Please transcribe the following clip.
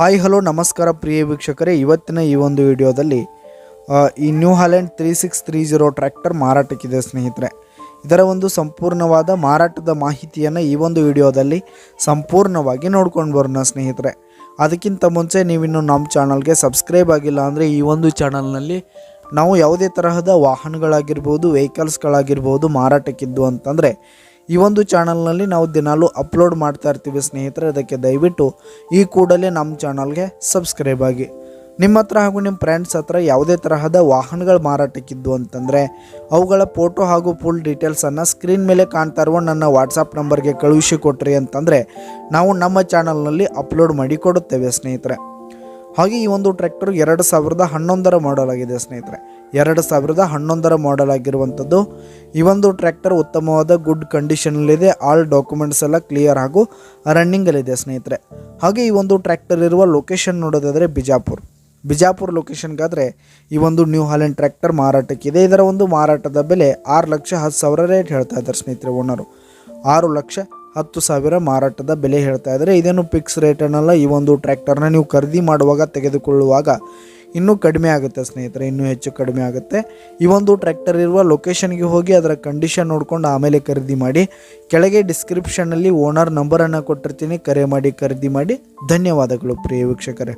Hi hello ನಮಸ್ಕಾರ ಪ್ರಿಯ ವೀಕ್ಷಕರೇ, ಇವತ್ತಿನ ಈ ಒಂದು ವಿಡಿಯೋದಲ್ಲಿ ಈ ನ್ಯೂ ಹಾಲೆಂಡ್ 3630 ಟ್ರ್ಯಾಕ್ಟರ್ ಮಾರಾಟಕ್ಕಿದೆ ಸ್ನೇಹಿತರೆ. ಇದರ ಒಂದು ಸಂಪೂರ್ಣವಾದ ಮಾರಾಟದ ಮಾಹಿತಿಯನ್ನು ಈ ಒಂದು ವಿಡಿಯೋದಲ್ಲಿ ಸಂಪೂರ್ಣವಾಗಿ ನೋಡ್ಕೊಂಡು ಬರೋಣ ಸ್ನೇಹಿತರೆ. ಅದಕ್ಕಿಂತ ಮುಂಚೆ ನೀವಿನ್ನು ನಮ್ಮ ಚಾನಲ್ಗೆ ಸಬ್ಸ್ಕ್ರೈಬ್ ಆಗಿಲ್ಲ ಅಂದರೆ ಈ ಒಂದು ಚಾನಲ್ನಲ್ಲಿ ನಾವು ಯಾವುದೇ ತರಹದ ವಾಹನಗಳಾಗಿರ್ಬೋದು, ವೆಹಿಕಲ್ಸ್ಗಳಾಗಿರ್ಬೋದು ಮಾರಾಟಕ್ಕಿದ್ದು ಅಂತಂದರೆ ಈ ಒಂದು ಚಾನಲ್ನಲ್ಲಿ ನಾವು ದಿನಾಲೂ ಅಪ್ಲೋಡ್ ಮಾಡ್ತಾ ಇರ್ತೀವಿ ಸ್ನೇಹಿತರೆ. ಅದಕ್ಕೆ ದಯವಿಟ್ಟು ಈ ಕೂಡಲೇ ನಮ್ಮ ಚಾನಲ್ಗೆ ಸಬ್ಸ್ಕ್ರೈಬ್ ಆಗಿ. ನಿಮ್ಮ ಹತ್ರ ಹಾಗೂ ನಿಮ್ಮ ಫ್ರೆಂಡ್ಸ್ ಹತ್ರ ಯಾವುದೇ ತರಹದ ವಾಹನಗಳು ಮಾರಾಟಕ್ಕಿದ್ದು ಅಂತಂದರೆ ಅವುಗಳ ಫೋಟೋ ಹಾಗೂ ಫುಲ್ ಡೀಟೇಲ್ಸನ್ನು ಸ್ಕ್ರೀನ್ ಮೇಲೆ ಕಾಣ್ತಾ ಇರುವ ನನ್ನ ವಾಟ್ಸಪ್ ನಂಬರ್ಗೆ ಕಳುಹಿಸಿ ಕೊಟ್ರಿ ಅಂತಂದರೆ ನಾವು ನಮ್ಮ ಚಾನಲ್ನಲ್ಲಿ ಅಪ್ಲೋಡ್ ಮಾಡಿ ಕೊಡುತ್ತೇವೆ ಸ್ನೇಹಿತರೆ. ಹಾಗೆ ಈ ಒಂದು ಟ್ರ್ಯಾಕ್ಟರ್ 2011 ಮಾಡೆಲ್ ಆಗಿದೆ ಸ್ನೇಹಿತರೆ. 2011 ಮಾಡೆಲ್ ಆಗಿರುವಂಥದ್ದು ಈ ಒಂದು ಟ್ರ್ಯಾಕ್ಟರ್ ಉತ್ತಮವಾದ ಗುಡ್ ಕಂಡೀಷನಲ್ಲಿದೆ. ಆಲ್ ಡಾಕ್ಯುಮೆಂಟ್ಸ್ ಎಲ್ಲ ಕ್ಲಿಯರ್ ಹಾಗೂ ರನ್ನಿಂಗಲ್ಲಿದೆ ಸ್ನೇಹಿತರೆ. ಹಾಗೆ ಈ ಒಂದು ಟ್ರ್ಯಾಕ್ಟರ್ ಇರುವ ಲೊಕೇಶನ್ ನೋಡೋದಾದರೆ ಬಿಜಾಪುರ ಲೊಕೇಶನ್ಗಾದರೆ ಈ ಒಂದು ನ್ಯೂ ಹಾಲೆಂಡ್ ಟ್ರ್ಯಾಕ್ಟರ್ ಮಾರಾಟಕ್ಕಿದೆ. ಇದರ ಒಂದು ಮಾರಾಟದ ಬೆಲೆ 6,10,000 ರೇಟ್ ಹೇಳ್ತಾ ಇದ್ದಾರೆ ಸ್ನೇಹಿತರೆ. ಓನರು 6,10,000 ಮಾರಾಟದ ಬೆಲೆ ಹೇಳ್ತಾ ಇದ್ದಾರೆ. ಇದೇನು ಫಿಕ್ಸ್ ರೇಟ್ ಅನ್ನಲ್ಲ. ಈ ಒಂದು ಟ್ರ್ಯಾಕ್ಟರ್ನ ನೀವು ಖರೀದಿ ಮಾಡುವಾಗ, ತೆಗೆದುಕೊಳ್ಳುವಾಗ ಇನ್ನೂ ಕಡಿಮೆ ಆಗುತ್ತೆ ಸ್ನೇಹಿತರೆ, ಇನ್ನೂ ಹೆಚ್ಚು ಕಡಿಮೆ ಆಗುತ್ತೆ. ಈ ಒಂದು ಟ್ರ್ಯಾಕ್ಟರ್ ಇರುವ ಲೊಕೇಶನ್ಗೆ ಹೋಗಿ ಅದರ ಕಂಡೀಷನ್ ನೋಡ್ಕೊಂಡು ಆಮೇಲೆ ಖರೀದಿ ಮಾಡಿ. ಕೆಳಗೆ ಡಿಸ್ಕ್ರಿಪ್ಷನ್ನಲ್ಲಿ ಓನರ್ ನಂಬರನ್ನು ಕೊಟ್ಟಿರ್ತೀನಿ, ಕರೆ ಮಾಡಿ ಖರೀದಿ ಮಾಡಿ. ಧನ್ಯವಾದಗಳು ಪ್ರಿಯ ವೀಕ್ಷಕರೇ.